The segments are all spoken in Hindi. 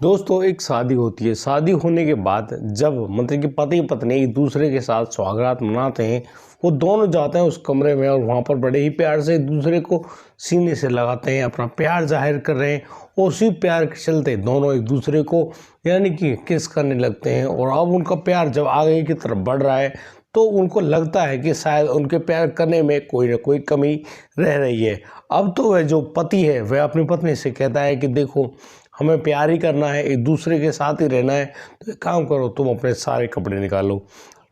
दोस्तों एक शादी होती है। शादी होने के बाद जब मतलब कि पति पत्नी एक दूसरे के साथ सुहागरात मनाते हैं, वो दोनों जाते हैं उस कमरे में और वहाँ पर बड़े ही प्यार से एक दूसरे को सीने से लगाते हैं, अपना प्यार जाहिर कर रहे हैं। और उसी प्यार के चलते दोनों एक दूसरे को यानी कि किस करने लगते हैं। और अब उनका प्यार जब आगे की तरफ बढ़ रहा है तो उनको लगता है कि शायद उनके प्यार करने में कोई ना कोई कमी रह रही है। अब तो वह जो पति है वह अपनी पत्नी से कहता है कि देखो, हमें प्यार ही करना है, एक दूसरे के साथ ही रहना है, तो एक काम करो, तुम अपने सारे कपड़े निकालो।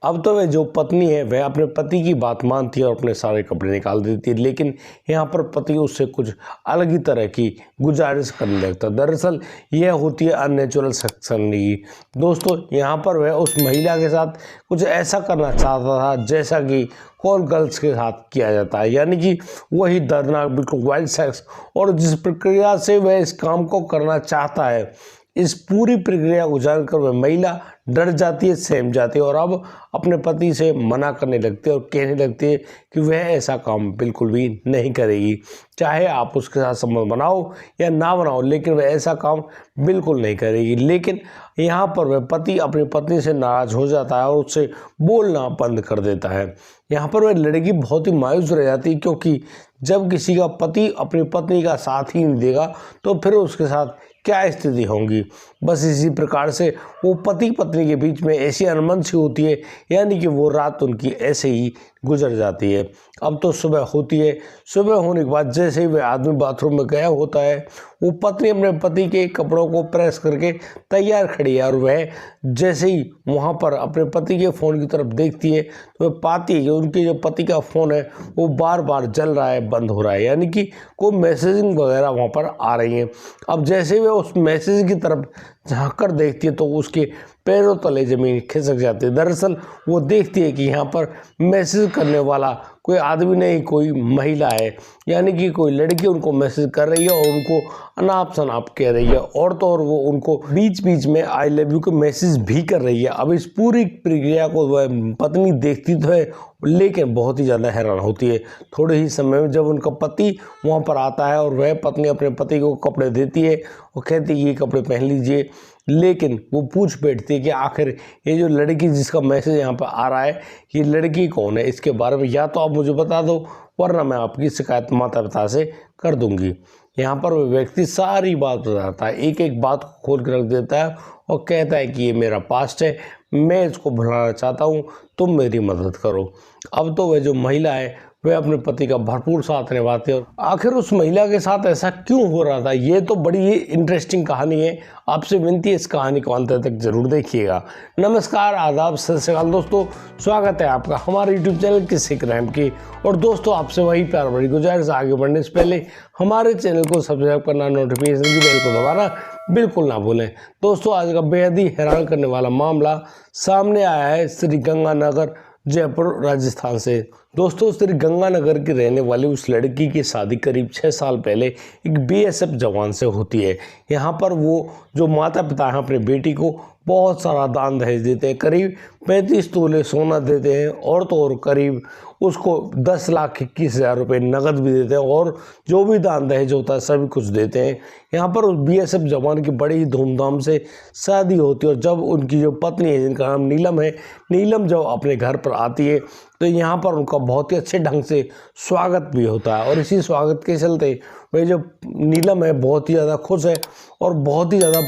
अब तो वह जो पत्नी है वह अपने पति की बात मानती है और अपने सारे कपड़े निकाल देती है। लेकिन यहाँ पर पति उससे कुछ अलग ही तरह की गुजारिश करने लगता है। दरअसल यह होती है अननेचुरल सेक्स करने की। दोस्तों यहाँ पर वह उस महिला के साथ कुछ ऐसा करना चाहता था जैसा कि कॉल गर्ल्स के साथ किया जाता है, यानी कि वही दर्दनाक बिल्कुल वाइल्ड सेक्स। और जिस प्रक्रिया से वह इस काम को करना चाहता है, इस पूरी प्रक्रिया को जानकर वह महिला डर जाती है, सहम जाती है और अब अपने पति से मना करने लगती है और कहने लगती है कि वह ऐसा काम बिल्कुल भी नहीं करेगी। चाहे आप उसके साथ संबंध बनाओ या ना बनाओ, लेकिन वह ऐसा काम बिल्कुल नहीं करेगी। लेकिन यहाँ पर वह पति अपनी पत्नी से नाराज हो जाता है और उससे बोलना बंद कर देता है। यहाँ पर वह लड़की बहुत ही मायूस रह जाती है, क्योंकि जब किसी का पति अपनी पत्नी का साथ ही नहीं देगा तो फिर उसके साथ क्या स्थिति होगी। बस इसी प्रकार से वो पति पत्नी के बीच में ऐसी अनबन सी होती है, यानी कि वो रात उनकी ऐसे ही गुजर जाती है। अब तो सुबह होती है। सुबह होने के बाद जैसे ही वह आदमी बाथरूम में गया होता है, वो पत्नी अपने पति के कपड़ों को प्रेस करके तैयार खड़ी है और वह जैसे ही वहाँ पर अपने पति के फ़ोन की तरफ देखती है तो वह पाती है कि उनके जो पति का फ़ोन है वो बार बार जल रहा है, बंद हो रहा है, यानी कि कोई मैसेजिंग वगैरह वहाँ पर आ रही है। अब जैसे वह उस मैसेज की तरफ झाँक कर देखती है तो उसके पैरों तले ज़मीन खिसक जाती है। दरअसल वो देखती है कि यहाँ पर मैसेज करने वाला कोई आदमी नहीं, कोई महिला है, यानी कि कोई लड़की उनको मैसेज कर रही है और उनको अनाप शनाप कह रही है। और तो और वो उनको बीच बीच में आई लव यू के मैसेज भी कर रही है। अब इस पूरी प्रक्रिया को वह पत्नी देखती तो है, लेकिन बहुत ही ज़्यादा हैरान होती है। थोड़े ही समय में जब उनका पति वहाँ पर आता है और वह पत्नी अपने पति को कपड़े देती है और कहती है ये कपड़े पहन लीजिए, लेकिन वो पूछ बैठती है कि आखिर ये जो लड़की जिसका मैसेज यहाँ पर आ रहा है, ये लड़की कौन है, इसके बारे में या तो आप मुझे बता दो, वरना मैं आपकी शिकायत माता पिता से कर दूंगी। यहाँ पर वो व्यक्ति सारी बात बताता है, एक एक बात को खोल कर रख देता है और कहता है कि ये मेरा पास्ट है, मैं इसको भुलाना चाहता हूँ, तुम मेरी मदद करो। अब तो वह जो महिला है वह अपने पति का भरपूर साथ निभाती है। और आखिर उस महिला के साथ ऐसा क्यों हो रहा था, ये तो बड़ी ही इंटरेस्टिंग कहानी है। आपसे विनती है इस कहानी को अंत तक जरूर देखिएगा। नमस्कार, आदाब, सत श्री अकाल दोस्तों, स्वागत है आपका हमारे यूट्यूब चैनल किस्से क्राइम की। और दोस्तों आपसे वही प्यार भरी गुजारिश, आगे बढ़ने से पहले हमारे चैनल को सब्सक्राइब करना, नोटिफिकेशन की बेल को दबाना बिल्कुल ना भूलें। दोस्तों आज का बेहद ही हैरान करने वाला मामला सामने आया है श्री गंगानगर, जयपुर, राजस्थान से। दोस्तों श्री गंगानगर की रहने वाली उस लड़की की शादी करीब 6 साल पहले एक बीएसएफ जवान से होती है। यहाँ पर वो जो माता पिता हैं अपनी बेटी को बहुत सारा दान दहेज देते हैं, करीब 35 तोले सोना देते हैं और तो और करीब उसको 10,21,000 रुपये नकद भी देते हैं और जो भी दान दहेज होता है सभी कुछ देते हैं। यहाँ पर उस बीएसएफ जवान की बड़ी ही धूमधाम से शादी होती है और जब उनकी जो पत्नी है जिनका नाम नीलम है, नीलम जब अपने घर पर आती है तो यहाँ पर उनका बहुत ही अच्छे ढंग से स्वागत भी होता है। और इसी स्वागत के चलते वह जो नीलम है बहुत ही ज़्यादा खुश है और बहुत ही ज़्यादा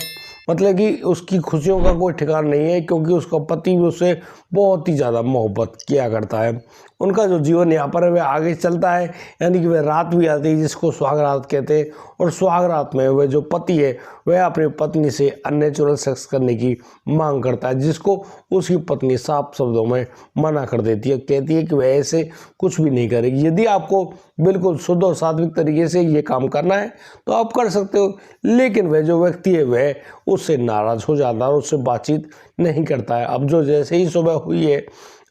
मतलब कि उसकी खुशियों का कोई ठिकाना नहीं है, क्योंकि उसका पति भी उससे बहुत ही ज़्यादा मोहब्बत किया करता है। उनका जो जीवन यापन है वह आगे चलता है, यानी कि वह रात भी आती है जिसको सुहागरात कहते हैं। और सुहागरात में वह जो पति है वह अपनी पत्नी से अननेचुरल सेक्स करने की मांग करता है, जिसको उसकी पत्नी साफ शब्दों में मना कर देती है, कहती है कि वह ऐसे कुछ भी नहीं करेगी। यदि आपको बिल्कुल शुद्ध और सात्विक तरीके से ये काम करना है तो आप कर सकते हो। लेकिन वह जो व्यक्ति है वह उससे नाराज़ हो जाता है और उससे बातचीत नहीं करता है। अब जो जैसे ही सुबह हुई है,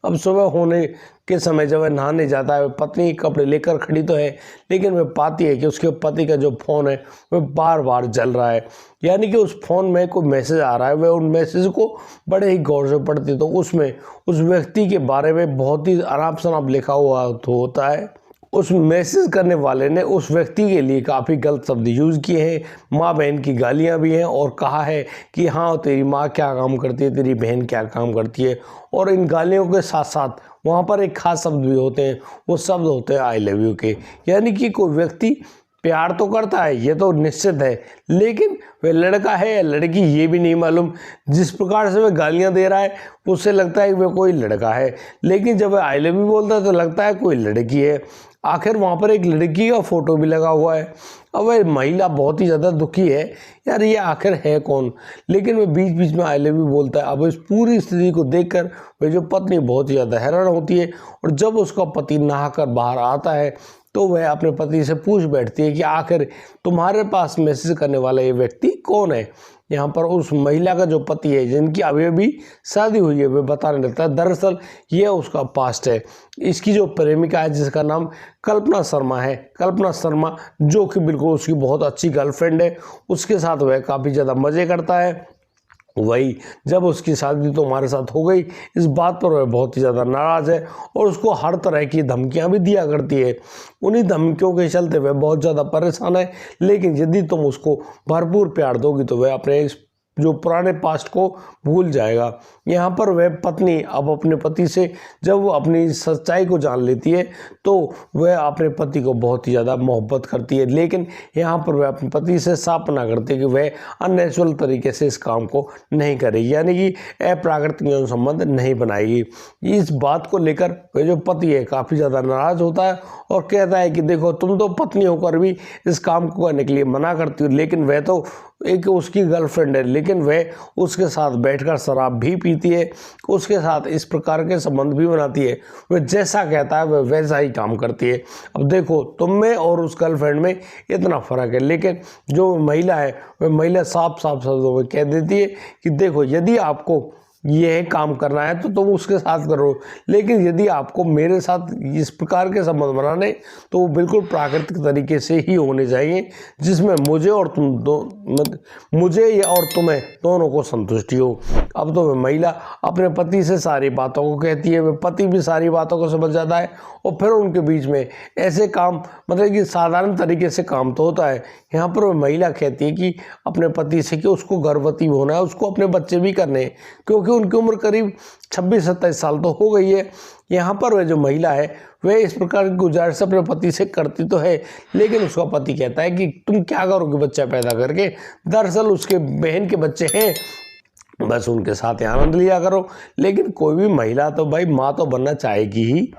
अब सुबह होने के समय जब वह नहाने जाता है, पत्नी कपड़े लेकर खड़ी तो है, लेकिन वह पाती है कि उसके पति का जो फ़ोन है वह बार बार जल रहा है, यानी कि उस फ़ोन में कोई मैसेज आ रहा है। वह उन मैसेज को बड़े ही गौर से पढ़ती तो उसमें उस व्यक्ति के बारे में बहुत ही अनाप शनाप लिखा हुआ होता है उस मैसेज करने वाले ने उस व्यक्ति के लिए काफ़ी गलत शब्द यूज़ किए हैं, माँ बहन की गालियाँ भी हैं और कहा है कि हाँ तेरी माँ क्या काम करती है, तेरी बहन क्या काम करती है। और इन गालियों के साथ साथ वहाँ पर एक खास शब्द भी होते हैं, वो शब्द होते हैं आई लव यू के। यानी कि कोई व्यक्ति प्यार तो करता है, ये तो निश्चित है, लेकिन वह लड़का है या लड़की ये भी नहीं मालूम। जिस प्रकार से वह गालियां दे रहा है उससे लगता है कि वह कोई लड़का है, लेकिन जब वह आई लव यू बोलता है तो लगता है कोई लड़की है। आखिर वहाँ पर एक लड़की का फोटो भी लगा हुआ है। अब वह महिला बहुत ही ज़्यादा दुखी है, यार ये आखिर है कौन, लेकिन वह बीच बीच में आई लव यू बोलता है। अब इस पूरी स्थिति को देखकर वह जो पत्नी बहुत ही ज़्यादा हैरान होती है, और जब उसका पति नहाकर बाहर आता है तो वह अपने पति से पूछ बैठती है कि आखिर तुम्हारे पास मैसेज करने वाला ये व्यक्ति कौन है। यहाँ पर उस महिला का जो पति है, जिनकी अभी अभी शादी हुई है, वह बताने लगता है दरअसल ये उसका पास्ट है। इसकी जो प्रेमिका है जिसका नाम कल्पना शर्मा है, कल्पना शर्मा जो कि बिल्कुल उसकी बहुत अच्छी गर्लफ्रेंड है, उसके साथ वह काफ़ी ज़्यादा मज़े करता है। वही जब उसकी शादी तो हमारे साथ हो गई, इस बात पर वह बहुत ही ज़्यादा नाराज़ है और उसको हर तरह की धमकियां भी दिया करती है। उन्हीं धमकियों के चलते वह बहुत ज़्यादा परेशान है, लेकिन यदि तुम उसको भरपूर प्यार दोगी तो वह अपने इस जो पुराने पास्ट को भूल जाएगा। यहाँ पर वह पत्नी अब अपने पति से जब वो अपनी सच्चाई को जान लेती है तो वह अपने पति को बहुत ही ज़्यादा मोहब्बत करती है, लेकिन यहाँ पर वह अपने पति से साफ मना करती है कि वह अननेचुरल तरीके से इस काम को नहीं करेगी, यानी कि अप्राकृतिक यौन संबंध नहीं बनाएगी। इस बात को लेकर वह जो पति है काफ़ी ज़्यादा नाराज़ होता है और कहता है कि देखो तुम तो पत्नी होकर भी इस काम को करने के लिए मना करती हो, लेकिन वह तो एक उसकी गर्लफ्रेंड है, लेकिन वह उसके साथ बैठकर शराब भी पीती है, उसके साथ इस प्रकार के संबंध भी बनाती है। वह जैसा कहता है वह वैसा ही काम करती है। अब देखो तुम में और उस गर्लफ्रेंड में इतना फ़र्क है, लेकिन जो महिला है वह महिला साफ साफ शब्दों में कह देती है कि देखो यदि आपको यह काम करना है तो तुम उसके साथ करो, लेकिन यदि आपको मेरे साथ इस प्रकार के संबंध बनाने तो वो बिल्कुल प्राकृतिक तरीके से ही होने चाहिए, जिसमें मुझे और तुम दो मुझे या और तुम्हें दोनों को संतुष्टि हो। अब तो वह महिला अपने पति से सारी बातों को कहती है, वह पति भी सारी बातों को समझ जाता है और फिर उनके बीच में ऐसे काम मतलब कि साधारण तरीके से काम तो होता है। यहाँ पर वह महिला कहती है कि अपने पति से कि उसको गर्भवती होना है, उसको अपने बच्चे भी करने हैं, क्योंकि उनकी उम्र करीब 26-27 साल तो हो गई है। यहाँ पर वह जो महिला है वह इस प्रकार की गुजारिश अपने पति से करती तो है, लेकिन उसका पति कहता है कि तुम क्या करोगे बच्चा पैदा करके, दरअसल उसके बहन के बच्चे हैं, बस उनके साथ आनंद लिया करो। लेकिन कोई भी महिला तो भाई माँ तो बनना चाहेगी ही।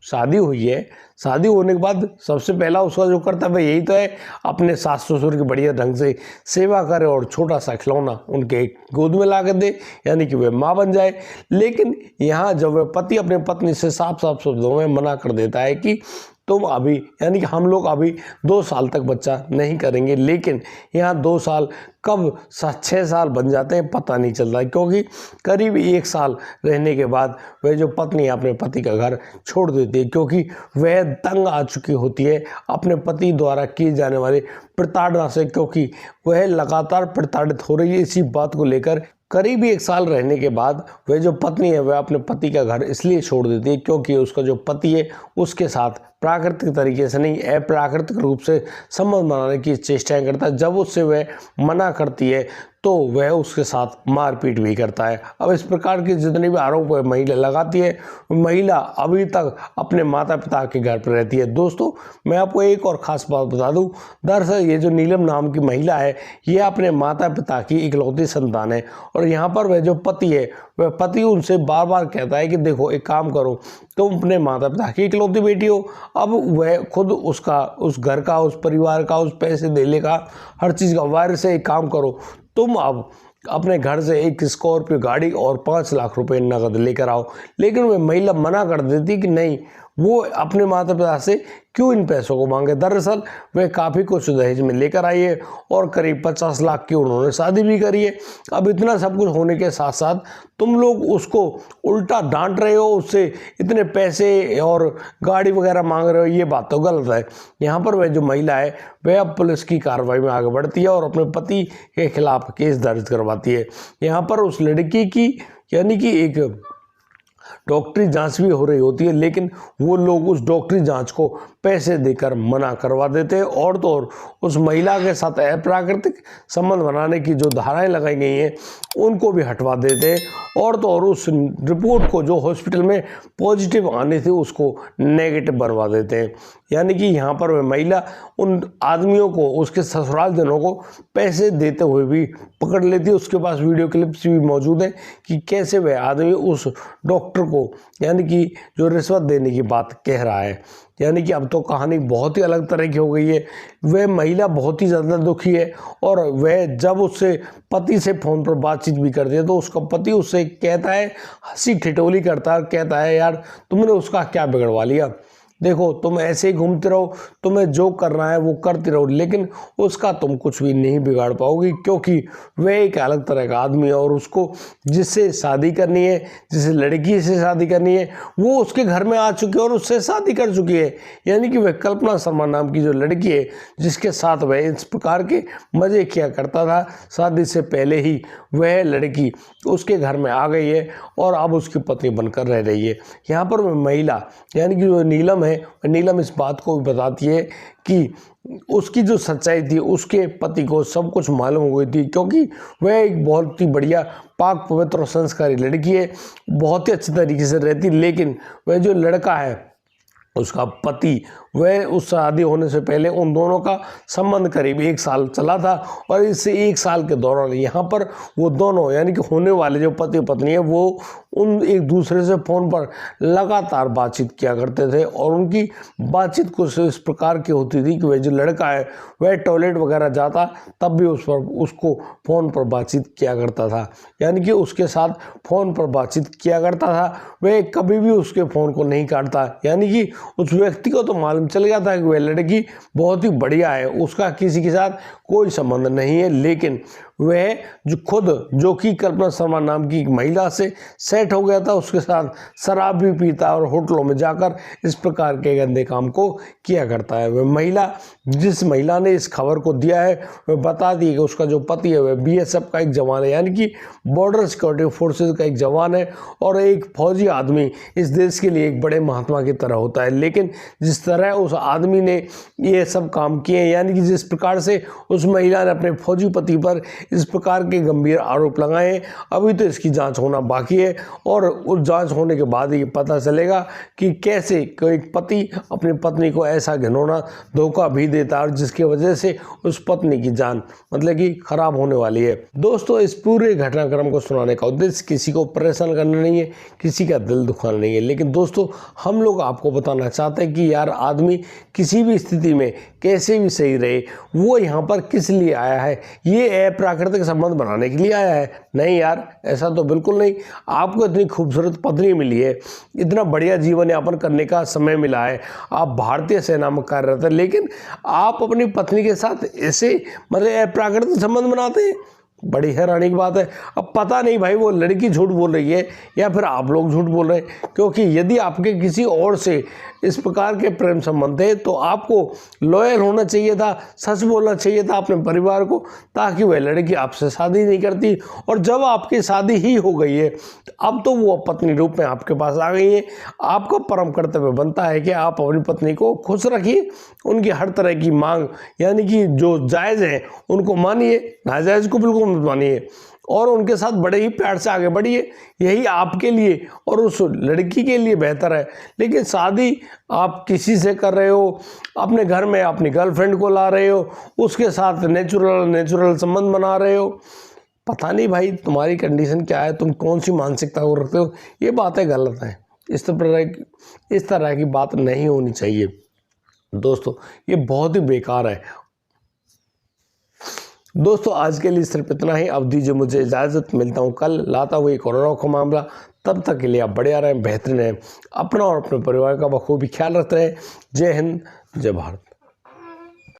शादी हुई है, शादी होने के बाद सबसे पहला उसका जो कर्तव्य यही तो है अपने सास ससुर की बढ़िया ढंग से सेवा करे और छोटा सा खिलौना उनके गोद में ला कर दे, यानी कि वह माँ बन जाए। लेकिन यहाँ जब वह पति अपने पत्नी से साफ साफ शब्दों में मना कर देता है कि तुम अभी यानी कि हम लोग अभी 2 साल तक बच्चा नहीं करेंगे, लेकिन यहाँ 2 साल कब 6 साल बन जाते हैं पता नहीं चलता है, क्योंकि करीब 1 साल रहने के बाद वह जो पत्नी अपने पति का घर छोड़ देती है, क्योंकि वह तंग आ चुकी होती है अपने पति द्वारा किए जाने वाले प्रताड़ना से, क्योंकि वह लगातार प्रताड़ित हो रही है इसी बात को लेकर। करीब 1 साल रहने के बाद वह जो पत्नी है वह अपने पति का घर इसलिए छोड़ देती है क्योंकि उसका जो पति है उसके साथ प्राकृतिक तरीके से नहीं अप्राकृतिक रूप से संबंध बनाने की चेष्टाएं करता है। जब उससे वह मना करती है तो वह उसके साथ मारपीट भी करता है। अब इस प्रकार के जितने भी आरोप वह महिला लगाती है, महिला अभी तक अपने माता पिता के घर पर रहती है। दोस्तों मैं आपको एक और ख़ास बात बता दूं, दरअसल ये जो नीलम नाम की महिला है ये अपने माता पिता की इकलौती संतान है, और यहाँ पर वह जो पति है वह पति उनसे बार बार कहता है कि देखो एक काम करो, तुम अपने माता पिता की इकलौती बेटी हो। अब वह खुद उसका उस घर का उस परिवार का उस पैसे देने का हर चीज़ का वारिस से एक काम करो, तुम अब अपने घर से एक स्कॉर्पियो गाड़ी और 5 लाख रुपए नकद लेकर आओ। लेकिन वह महिला मना कर देती कि नहीं, वो अपने माता पिता से क्यों इन पैसों को मांगे। दरअसल वह काफ़ी कुछ दहेज में लेकर आई है और करीब 50 लाख की उन्होंने शादी भी करी है। अब इतना सब कुछ होने के साथ साथ तुम लोग उसको उल्टा डांट रहे हो, उससे इतने पैसे और गाड़ी वगैरह मांग रहे हो, ये बात तो गलत है। यहाँ पर वह जो महिला है वह अब पुलिस की कार्रवाई में आगे बढ़ती है और अपने पति के खिलाफ केस दर्ज करवाती है। यहाँ पर उस लड़की की यानी कि एक डॉक्टरी जांच भी हो रही होती है, लेकिन वो लोग उस डॉक्टरी जांच को पैसे देकर मना करवा देते हैं और तो और उस महिला के साथ अप्राकृतिक संबंध बनाने की जो धाराएं लगाई गई हैं उनको भी हटवा देते हैं और तो और उस रिपोर्ट को जो हॉस्पिटल में पॉजिटिव आनी थी उसको नेगेटिव बनवा देते हैं। यानी कि यहाँ पर वह महिला उन आदमियों को, उसके ससुराल जनों को पैसे देते हुए भी पकड़ लेती है। उसके पास वीडियो क्लिप्स भी मौजूद है कि कैसे वह आदमी उस डॉक्टर को यानी कि जो रिश्वत देने की बात कह रहा है। यानी कि अब तो कहानी बहुत ही अलग तरह की हो गई है। वह महिला बहुत ही ज़्यादा दुखी है और वह जब उससे पति से फ़ोन पर बातचीत भी करती है तो उसका पति उससे कहता है, हंसी ठिठोली करता है, कहता है यार तुमने उसका क्या बिगड़वा लिया, देखो तुम ऐसे ही घूमते रहो, तुम्हें जो करना है वो करती रहो, लेकिन उसका तुम कुछ भी नहीं बिगाड़ पाओगी क्योंकि वह एक अलग तरह का आदमी है और उसको जिससे शादी करनी है, जिस लड़की से शादी करनी है वो उसके घर में आ चुकी है और उससे शादी कर चुकी है। यानी कि वह कल्पना शर्मा नाम की जो लड़की है जिसके साथ वह इस प्रकार के मज़े किया करता था शादी से पहले ही, वह लड़की उसके घर में आ गई है और अब उसकी पत्नी बनकर रह रही है। यहाँ पर वह महिला यानी कि जो नीलम है, नीलम इस बात को भी बताती है कि उसकी जो सच्चाई थी उसके पति को सब कुछ मालूम हो गई थी क्योंकि वह एक बहुत ही बढ़िया पाक पवित्र और संस्कारी लड़की है, बहुत ही अच्छे तरीके से रहती, लेकिन वह जो लड़का है उसका पति, वह उस शादी होने से पहले उन दोनों का संबंध करीब 1 साल चला था और इस 1 साल के दौरान यहाँ पर वो दोनों यानी कि होने वाले जो पति पत्नी है वो उन एक दूसरे से फ़ोन पर लगातार बातचीत किया करते थे और उनकी बातचीत कुछ इस प्रकार की होती थी कि वह जो लड़का है वह टॉयलेट वगैरह जाता तब भी उसको फ़ोन पर बातचीत किया करता था, यानी कि उसके साथ फ़ोन पर बातचीत किया करता था, वह कभी भी उसके फ़ोन को नहीं काटता। यानी कि उस व्यक्ति को तो मालूम चल गया था कि वह लड़की बहुत ही बढ़िया है, उसका किसी के साथ कोई संबंध नहीं है, लेकिन वह जो खुद जो कि कल्पना शर्मा नाम की एक महिला से सेट हो गया था, उसके साथ शराब भी पीता और होटलों में जाकर इस प्रकार के गंदे काम को किया करता है। वह महिला, जिस महिला ने इस खबर को दिया है, वह बता दी कि उसका जो पति है वह बीएसएफ का एक जवान है, यानी कि बॉर्डर सिक्योरिटी फोर्सेज का एक जवान है और एक फौजी आदमी इस देश के लिए एक बड़े महात्मा की तरह होता है। लेकिन जिस तरह उस आदमी ने ये सब काम किए, यानी कि जिस प्रकार से उस महिला ने अपने फौजी पति पर इस प्रकार के गंभीर आरोप लगाए, अभी तो इसकी जांच होना बाकी है और उस जांच होने के बाद ही पता चलेगा कि कैसे कोई पति अपनी पत्नी को ऐसा घिनौना धोखा भी देता है और जिसकी वजह से उस पत्नी की जान मतलब कि खराब होने वाली है। दोस्तों, इस पूरे घटनाक्रम को सुनाने का उद्देश्य किसी को परेशान करना नहीं है, किसी का दिल दुखाना नहीं है, लेकिन दोस्तों हम लोग आपको बताना चाहते हैं कि यार आदमी किसी भी स्थिति में कैसे भी सही रहे, वो यहाँ पर किस लिए आया है, ये अप्राकृतिक संबंध बनाने के लिए आया है? नहीं यार, ऐसा तो बिल्कुल नहीं। आपको इतनी खूबसूरत पत्नी मिली है, इतना बढ़िया जीवन यापन करने का समय मिला है, आप भारतीय सेना में कार्यरत हैं, लेकिन आप अपनी पत्नी के साथ ऐसे मतलब अप्राकृतिक संबंध बनाते हैं। बड़ी हैरानी की बात है। अब पता नहीं भाई वो लड़की झूठ बोल रही है या फिर आप लोग झूठ बोल रहे हैं, क्योंकि यदि आपके किसी और से इस प्रकार के प्रेम संबंध है तो आपको लॉयल होना चाहिए था, सच बोलना चाहिए था अपने परिवार को, ताकि वह लड़की आपसे शादी नहीं करती। और जब आपकी शादी ही हो गई है, अब तो वो पत्नी रूप में आपके पास आ गई है, आपका परम कर्तव्य बनता है कि आप अपनी पत्नी को खुश रखिए, उनकी हर तरह की मांग यानी कि जो जायज़ है उनको मानिए, नाजायज़ को बिल्कुल मत मानिए और उनके साथ बड़े ही प्यार से आगे बढ़िए। यही आपके लिए और उस लड़की के लिए बेहतर है। लेकिन शादी आप किसी से कर रहे हो, अपने घर में अपनी गर्लफ्रेंड को ला रहे हो, उसके साथ नेचुरल संबंध बना रहे हो। पता नहीं भाई तुम्हारी कंडीशन क्या है, तुम कौन सी मानसिकता को रखते हो, ये बातें गलत हैं। इस तरह की बात नहीं होनी चाहिए दोस्तों, ये बहुत ही बेकार है। दोस्तों आज के लिए सिर्फ इतना ही। अब दीजिए मुझे इजाज़त, मिलता हूँ कल, लाता हुआ एक और का मामला। तब तक के लिए आप बढ़िया रहें, बेहतरीन रहें, अपना और अपने परिवार का बखूबी ख्याल रखते रहें। जय हिंद, जय भारत।